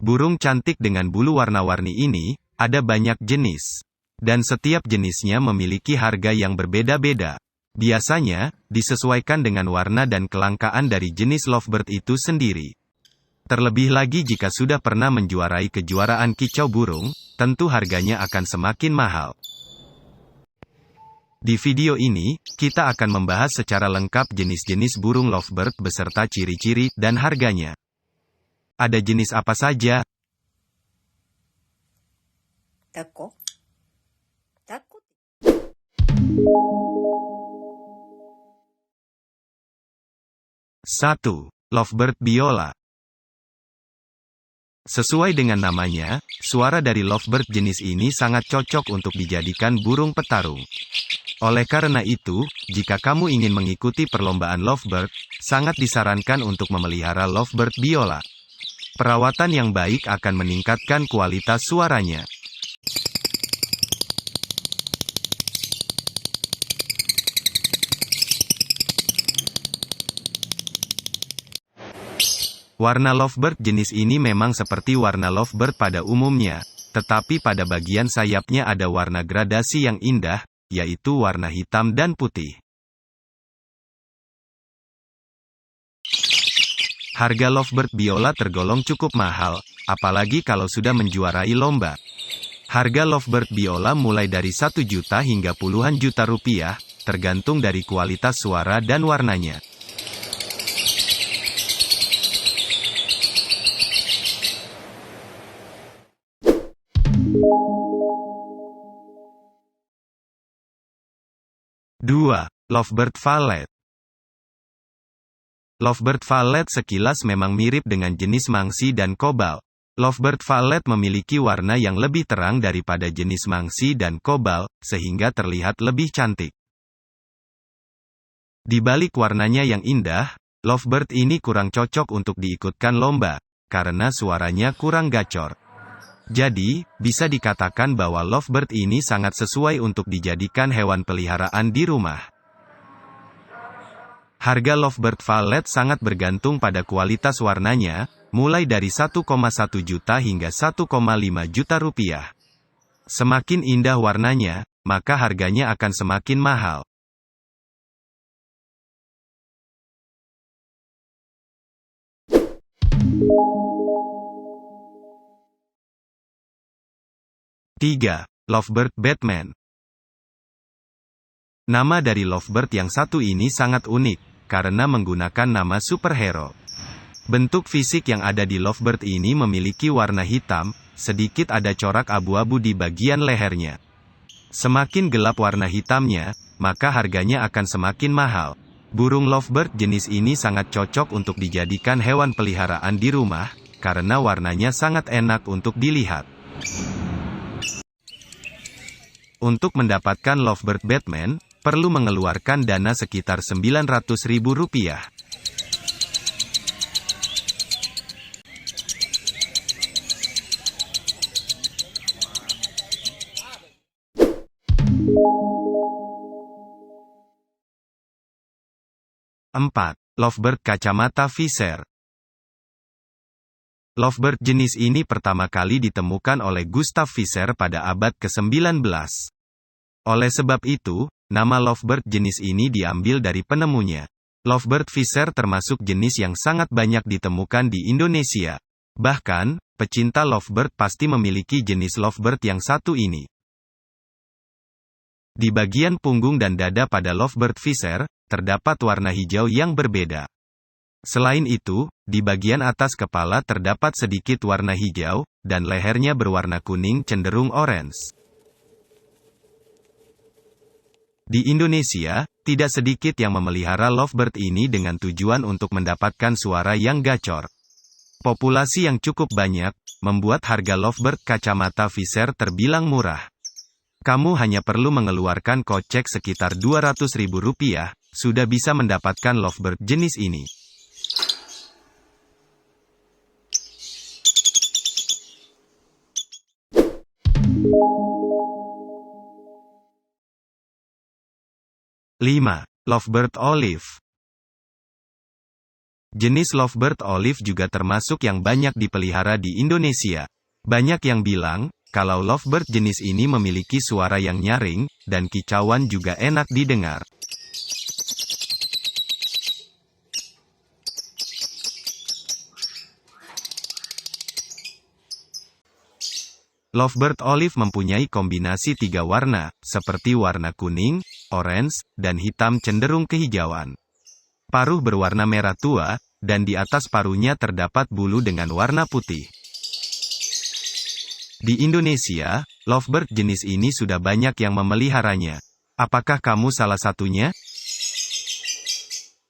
Burung cantik dengan bulu warna-warni ini, ada banyak jenis. Dan setiap jenisnya memiliki harga yang berbeda-beda. Biasanya, disesuaikan dengan warna dan kelangkaan dari jenis lovebird itu sendiri. Terlebih lagi jika sudah pernah menjuarai kejuaraan kicau burung, tentu harganya akan semakin mahal. Di video ini, kita akan membahas secara lengkap jenis-jenis burung lovebird beserta ciri-ciri dan harganya. Ada jenis apa saja? Tako. 1. Lovebird biola. Sesuai dengan namanya, suara dari lovebird jenis ini sangat cocok untuk dijadikan burung petarung. Oleh karena itu, jika kamu ingin mengikuti perlombaan lovebird, sangat disarankan untuk memelihara lovebird biola. Perawatan yang baik akan meningkatkan kualitas suaranya. Warna lovebird jenis ini memang seperti warna lovebird pada umumnya, tetapi pada bagian sayapnya ada warna gradasi yang indah, yaitu warna hitam dan putih. Harga lovebird biola tergolong cukup mahal, apalagi kalau sudah menjuarai lomba. Harga lovebird biola mulai dari 1 juta hingga puluhan juta rupiah, tergantung dari kualitas suara dan warnanya. Dua, Lovebird Valet. Lovebird Valet sekilas memang mirip dengan jenis mangsi dan kobal. Lovebird Valet memiliki warna yang lebih terang daripada jenis mangsi dan kobal, sehingga terlihat lebih cantik. Di balik warnanya yang indah, Lovebird ini kurang cocok untuk diikutkan lomba, karena suaranya kurang gacor. Jadi, bisa dikatakan bahwa lovebird ini sangat sesuai untuk dijadikan hewan peliharaan di rumah. Harga lovebird valet sangat bergantung pada kualitas warnanya, mulai dari 1,1 juta hingga 1,5 juta rupiah. Semakin indah warnanya, maka harganya akan semakin mahal. Tiga, Lovebird Batman. Nama dari lovebird yang satu ini sangat unik, karena menggunakan nama superhero. Bentuk fisik yang ada di lovebird ini memiliki warna hitam, sedikit ada corak abu-abu di bagian lehernya. Semakin gelap warna hitamnya, maka harganya akan semakin mahal. Burung lovebird jenis ini sangat cocok untuk dijadikan hewan peliharaan di rumah, karena warnanya sangat enak untuk dilihat. Untuk mendapatkan lovebird Batman, perlu mengeluarkan dana sekitar Rp900.000. Empat, Lovebird kacamata Visscher. Lovebird jenis ini pertama kali ditemukan oleh Gustav Visscher pada abad ke-19. Oleh sebab itu, nama lovebird jenis ini diambil dari penemunya. Lovebird Visscher termasuk jenis yang sangat banyak ditemukan di Indonesia. Bahkan, pecinta lovebird pasti memiliki jenis lovebird yang satu ini. Di bagian punggung dan dada pada lovebird Visscher, terdapat warna hijau yang berbeda. Selain itu, di bagian atas kepala terdapat sedikit warna hijau, dan lehernya berwarna kuning cenderung orange. Di Indonesia, tidak sedikit yang memelihara lovebird ini dengan tujuan untuk mendapatkan suara yang gacor. Populasi yang cukup banyak, membuat harga lovebird kacamata Visscher terbilang murah. Kamu hanya perlu mengeluarkan kocek sekitar Rp200.000, sudah bisa mendapatkan lovebird jenis ini. 5. Lovebird Olive. Jenis lovebird olive juga termasuk yang banyak dipelihara di Indonesia. Banyak yang bilang, kalau lovebird jenis ini memiliki suara yang nyaring, dan kicauan juga enak didengar. Lovebird olive mempunyai kombinasi 3 warna, seperti warna kuning, orange, dan hitam cenderung kehijauan. Paruh berwarna merah tua, dan di atas paruhnya terdapat bulu dengan warna putih. Di Indonesia, lovebird jenis ini sudah banyak yang memeliharanya. Apakah kamu salah satunya?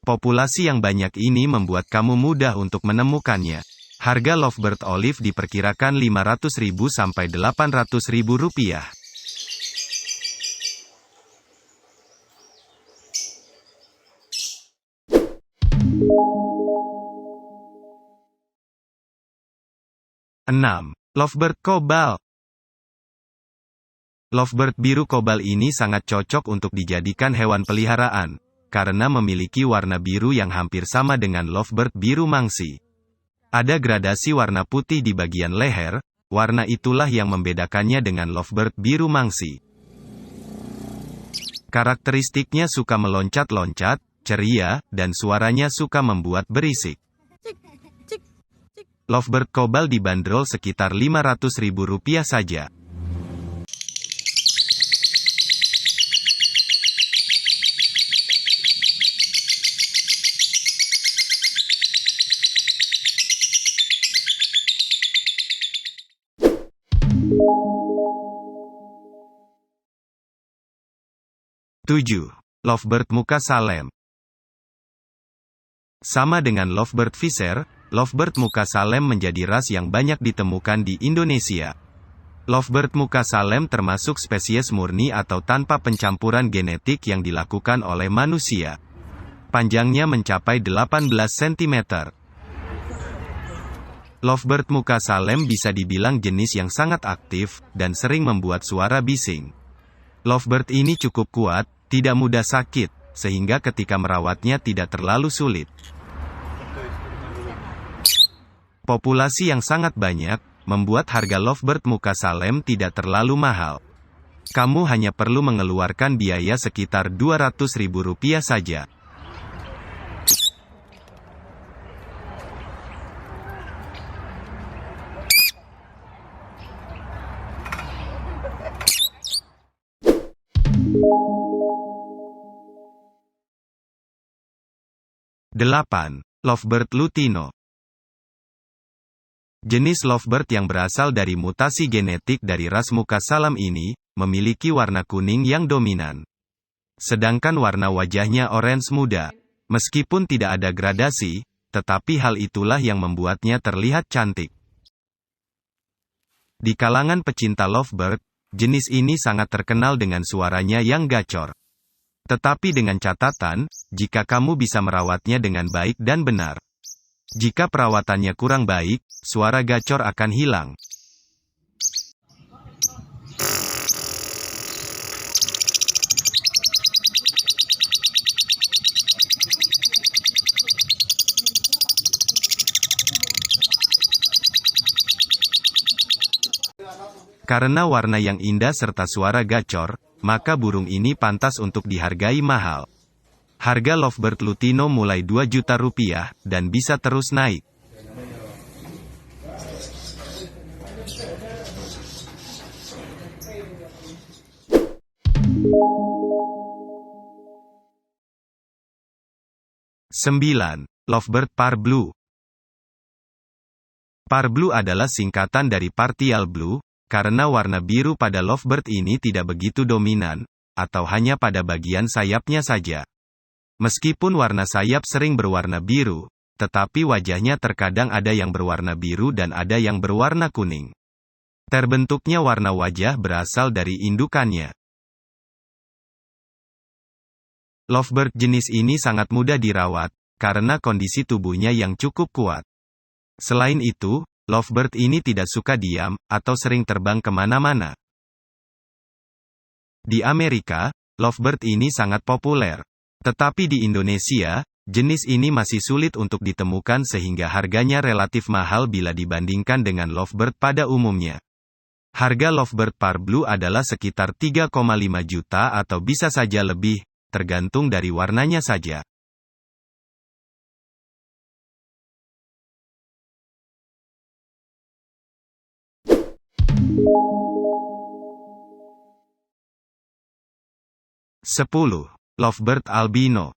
Populasi yang banyak ini membuat kamu mudah untuk menemukannya. Harga lovebird olive diperkirakan Rp500.000 sampai Rp800.000. Lovebird kobal. Lovebird biru kobal ini sangat cocok untuk dijadikan hewan peliharaan, karena memiliki warna biru yang hampir sama dengan lovebird biru mangsi. Ada gradasi warna putih di bagian leher, warna itulah yang membedakannya dengan lovebird biru mangsi. Karakteristiknya suka meloncat-loncat, ceria, dan suaranya suka membuat berisik. Lovebird kobal dibanderol sekitar Rp500.000 saja. Lovebird muka salem. Sama dengan lovebird visser, lovebird muka salem menjadi ras yang banyak ditemukan di Indonesia. Lovebird muka salem termasuk spesies murni atau tanpa pencampuran genetik yang dilakukan oleh manusia. Panjangnya mencapai 18 cm. Lovebird muka salem bisa dibilang jenis yang sangat aktif, dan sering membuat suara bising. Lovebird ini cukup kuat, tidak mudah sakit, sehingga ketika merawatnya tidak terlalu sulit. Populasi yang sangat banyak, membuat harga lovebird muka salem tidak terlalu mahal. Kamu hanya perlu mengeluarkan biaya sekitar Rp200.000 saja. Lovebird lutino. Jenis lovebird yang berasal dari mutasi genetik dari ras muka salem ini, memiliki warna kuning yang dominan. Sedangkan warna wajahnya orange muda. Meskipun tidak ada gradasi, tetapi hal itulah yang membuatnya terlihat cantik. Di kalangan pecinta lovebird, jenis ini sangat terkenal dengan suaranya yang gacor. Tetapi dengan catatan, jika kamu bisa merawatnya dengan baik dan benar. Jika perawatannya kurang baik, suara gacor akan hilang. Karena warna yang indah serta suara gacor, maka burung ini pantas untuk dihargai mahal. Harga lovebird lutino mulai Rp2 juta dan bisa terus naik. Lovebird parbleu. Parbleu adalah singkatan dari partial blue, karena warna biru pada lovebird ini tidak begitu dominan, atau hanya pada bagian sayapnya saja. Meskipun warna sayap sering berwarna biru, tetapi wajahnya terkadang ada yang berwarna biru dan ada yang berwarna kuning. Terbentuknya warna wajah berasal dari indukannya. Lovebird jenis ini sangat mudah dirawat, karena kondisi tubuhnya yang cukup kuat. Selain itu, lovebird ini tidak suka diam, atau sering terbang kemana-mana. Di Amerika, lovebird ini sangat populer. Tetapi di Indonesia, jenis ini masih sulit untuk ditemukan sehingga harganya relatif mahal bila dibandingkan dengan lovebird pada umumnya. Harga lovebird Parbleu adalah sekitar 3,5 juta atau bisa saja lebih, tergantung dari warnanya saja. Sepuluh. Lovebird albino.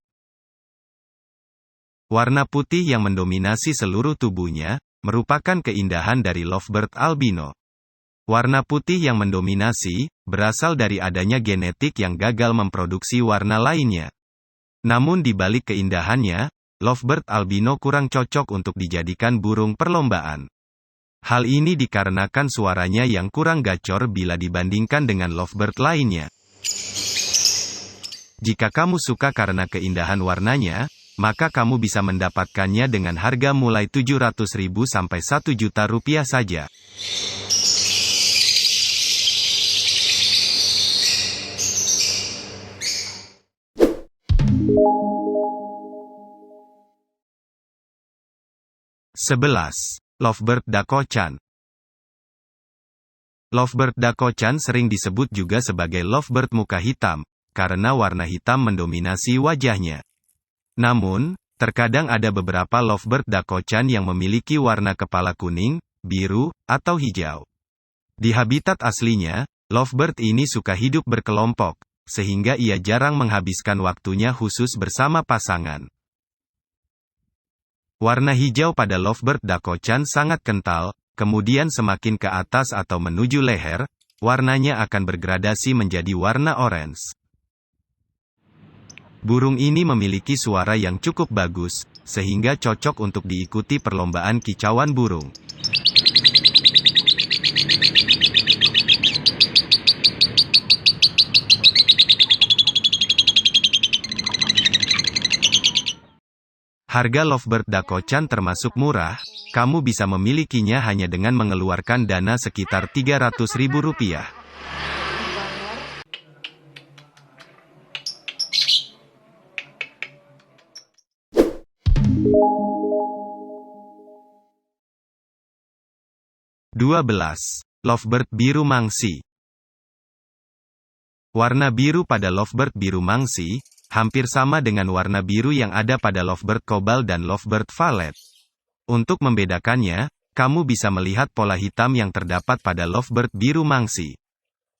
Warna putih yang mendominasi seluruh tubuhnya, merupakan keindahan dari lovebird albino. Warna putih yang mendominasi, berasal dari adanya genetik yang gagal memproduksi warna lainnya. Namun di balik keindahannya, lovebird albino kurang cocok untuk dijadikan burung perlombaan. Hal ini dikarenakan suaranya yang kurang gacor bila dibandingkan dengan lovebird lainnya. Jika kamu suka karena keindahan warnanya, maka kamu bisa mendapatkannya dengan harga mulai 700.000 sampai 1 juta rupiah saja. Sebelas. Lovebird Dako-chan. Lovebird Dako-chan sering disebut juga sebagai lovebird muka hitam, karena warna hitam mendominasi wajahnya. Namun, terkadang ada beberapa lovebird Dako-chan yang memiliki warna kepala kuning, biru, atau hijau. Di habitat aslinya, lovebird ini suka hidup berkelompok, sehingga ia jarang menghabiskan waktunya khusus bersama pasangan. Warna hijau pada lovebird Dako-chan sangat kental, kemudian semakin ke atas atau menuju leher, warnanya akan bergradasi menjadi warna orange. Burung ini memiliki suara yang cukup bagus, sehingga cocok untuk diikuti perlombaan kicauan burung. Harga lovebird Dako-chan termasuk murah, kamu bisa memilikinya hanya dengan mengeluarkan dana sekitar 300.000 rupiah. Dua belas. Lovebird biru mangsi. Warna biru pada lovebird biru mangsi, hampir sama dengan warna biru yang ada pada lovebird kobalt dan lovebird valet. Untuk membedakannya, kamu bisa melihat pola hitam yang terdapat pada lovebird biru mangsi.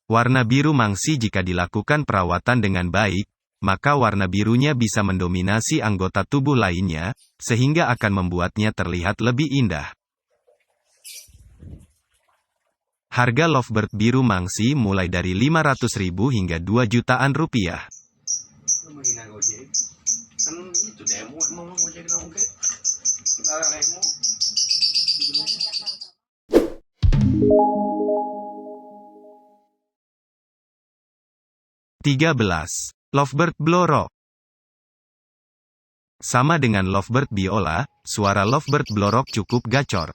Warna biru mangsi jika dilakukan perawatan dengan baik, maka warna birunya bisa mendominasi anggota tubuh lainnya, sehingga akan membuatnya terlihat lebih indah. Harga lovebird biru mangsi mulai dari 500.000 hingga 2 jutaan rupiah. 13. Lovebird Blorok. Sama dengan lovebird biola, suara lovebird blorok cukup gacor.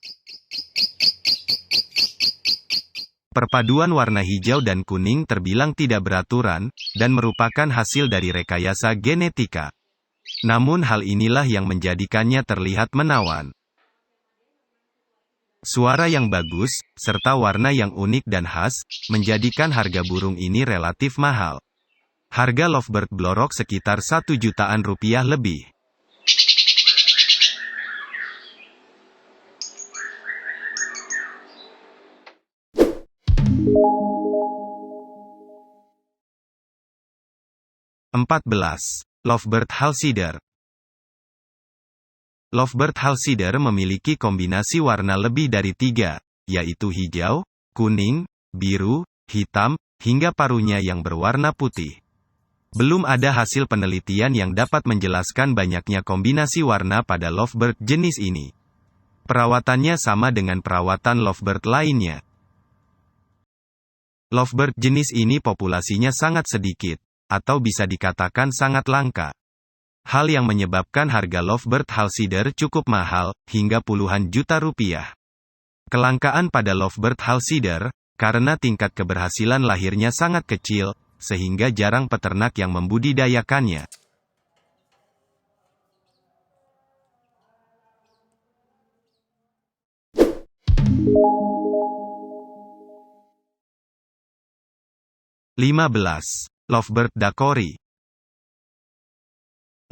Perpaduan warna hijau dan kuning terbilang tidak beraturan, dan merupakan hasil dari rekayasa genetika. Namun hal inilah yang menjadikannya terlihat menawan. Suara yang bagus, serta warna yang unik dan khas, menjadikan harga burung ini relatif mahal. Harga lovebird blorok sekitar 1 jutaan rupiah lebih. Empat belas. Lovebird Halsider. Lovebird Halsider memiliki kombinasi warna lebih dari 3, yaitu hijau, kuning, biru, hitam, hingga paruhnya yang berwarna putih. Belum ada hasil penelitian yang dapat menjelaskan banyaknya kombinasi warna pada lovebird jenis ini. Perawatannya sama dengan perawatan lovebird lainnya. Lovebird jenis ini populasinya sangat sedikit, atau bisa dikatakan sangat langka. Hal yang menyebabkan harga lovebird Halsider cukup mahal, hingga puluhan juta rupiah. Kelangkaan pada lovebird Halsider, karena tingkat keberhasilan lahirnya sangat kecil, sehingga jarang peternak yang membudidayakannya. 15. Lovebird Dakori.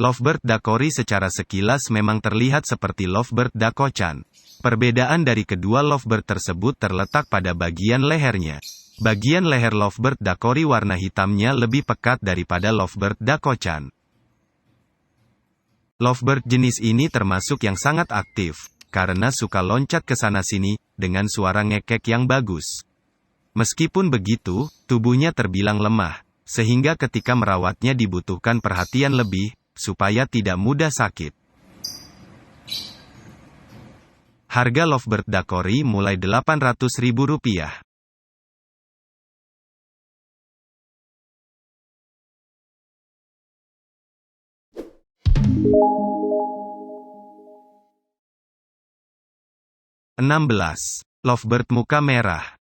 Lovebird Dakori secara sekilas memang terlihat seperti Lovebird Dakochan. Perbedaan dari kedua lovebird tersebut terletak pada bagian lehernya. Bagian leher Lovebird Dakori warna hitamnya lebih pekat daripada Lovebird Dakochan. Lovebird jenis ini termasuk yang sangat aktif, karena suka loncat ke sana-sini, dengan suara ngekek yang bagus. Meskipun begitu, tubuhnya terbilang lemah, sehingga ketika merawatnya dibutuhkan perhatian lebih, supaya tidak mudah sakit. Harga Lovebird Dakori mulai Rp800.000. Lovebird muka merah.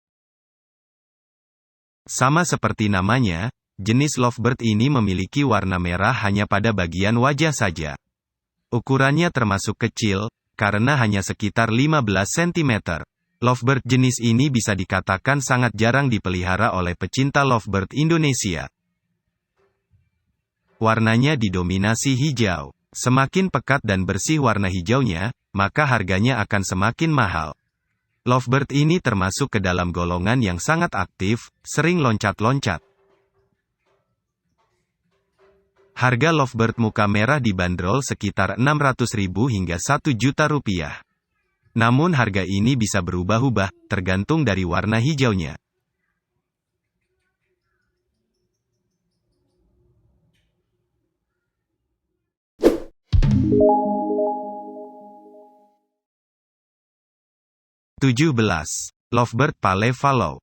Sama seperti namanya, jenis Lovebird ini memiliki warna merah hanya pada bagian wajah saja. Ukurannya termasuk kecil, karena hanya sekitar 15 cm. Lovebird jenis ini bisa dikatakan sangat jarang dipelihara oleh pecinta lovebird Indonesia. Warnanya didominasi hijau. Semakin pekat dan bersih warna hijaunya, maka harganya akan semakin mahal. Lovebird ini termasuk ke dalam golongan yang sangat aktif, sering loncat-loncat. Harga Lovebird muka merah dibanderol sekitar Rp600.000 hingga Rp1.000.000. Namun harga ini bisa berubah-ubah, tergantung dari warna hijaunya. Lovebird Pale Fallow.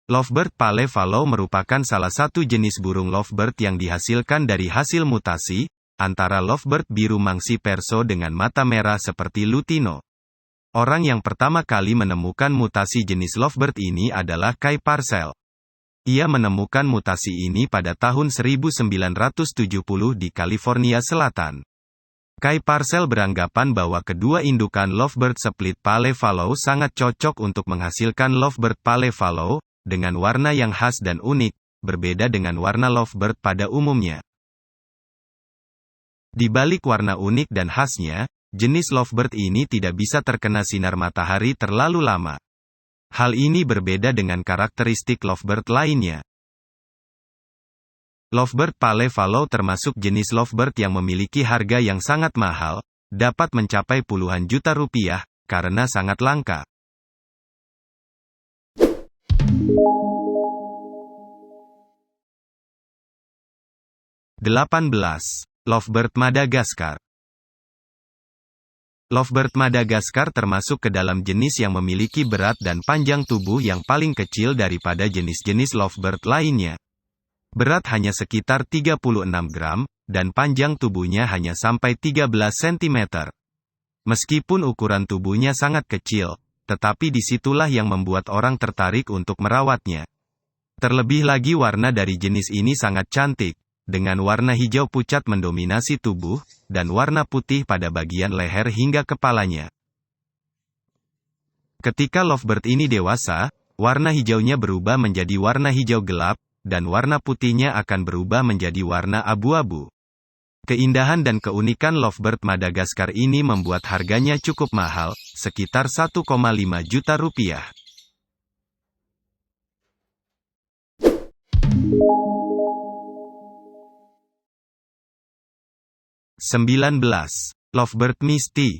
Lovebird Pale Fallow merupakan salah satu jenis burung lovebird yang dihasilkan dari hasil mutasi, antara lovebird biru mangsi perso dengan mata merah seperti lutino. Orang yang pertama kali menemukan mutasi jenis lovebird ini adalah Kai Parcell. Ia menemukan mutasi ini pada tahun 1970 di California Selatan. Kai Parcell beranggapan bahwa kedua indukan lovebird split Pale Fallow sangat cocok untuk menghasilkan lovebird Pale Fallow, dengan warna yang khas dan unik, berbeda dengan warna lovebird pada umumnya. Di balik warna unik dan khasnya, jenis lovebird ini tidak bisa terkena sinar matahari terlalu lama. Hal ini berbeda dengan karakteristik lovebird lainnya. Lovebird Pale Fallow termasuk jenis lovebird yang memiliki harga yang sangat mahal, dapat mencapai puluhan juta rupiah, karena sangat langka. Lovebird Madagaskar. Lovebird Madagaskar termasuk ke dalam jenis yang memiliki berat dan panjang tubuh yang paling kecil daripada jenis-jenis lovebird lainnya. Berat hanya sekitar 36 gram, dan panjang tubuhnya hanya sampai 13 cm. Meskipun ukuran tubuhnya sangat kecil, tetapi disitulah yang membuat orang tertarik untuk merawatnya. Terlebih lagi warna dari jenis ini sangat cantik, dengan warna hijau pucat mendominasi tubuh, dan warna putih pada bagian leher hingga kepalanya. Ketika lovebird ini dewasa, warna hijaunya berubah menjadi warna hijau gelap, dan warna putihnya akan berubah menjadi warna abu-abu. Keindahan dan keunikan lovebird Madagaskar ini membuat harganya cukup mahal, sekitar 1,5 juta rupiah. Lovebird Misty.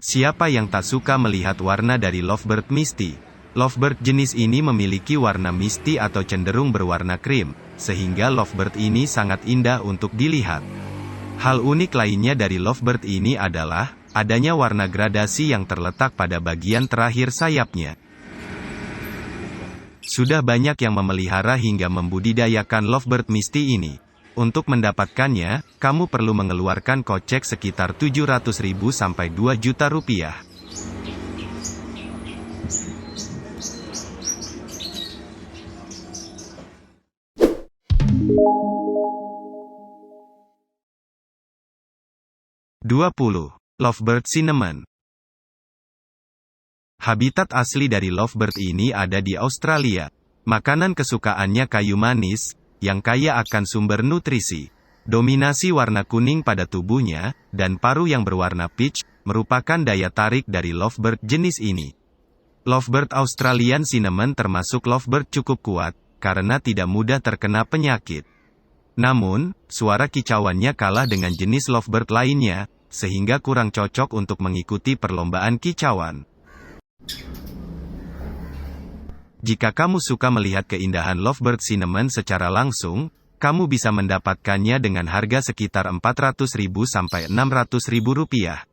Siapa yang tak suka melihat warna dari lovebird Misty? Lovebird jenis ini memiliki warna misty atau cenderung berwarna krim, sehingga lovebird ini sangat indah untuk dilihat. Hal unik lainnya dari lovebird ini adalah, adanya warna gradasi yang terletak pada bagian terakhir sayapnya. Sudah banyak yang memelihara hingga membudidayakan lovebird misty ini. Untuk mendapatkannya, kamu perlu mengeluarkan kocek sekitar 700.000 sampai 2 juta rupiah. Lovebird Cinnamon. Habitat asli dari lovebird ini ada di Australia. Makanan kesukaannya kayu manis, yang kaya akan sumber nutrisi. Dominasi warna kuning pada tubuhnya, dan paruh yang berwarna peach, merupakan daya tarik dari lovebird jenis ini. Lovebird Australian Cinnamon termasuk lovebird cukup kuat, karena tidak mudah terkena penyakit. Namun, suara kicauannya kalah dengan jenis lovebird lainnya, sehingga kurang cocok untuk mengikuti perlombaan kicauan. Jika kamu suka melihat keindahan lovebird cinnamon secara langsung, kamu bisa mendapatkannya dengan harga sekitar Rp400.000 sampai Rp600.000.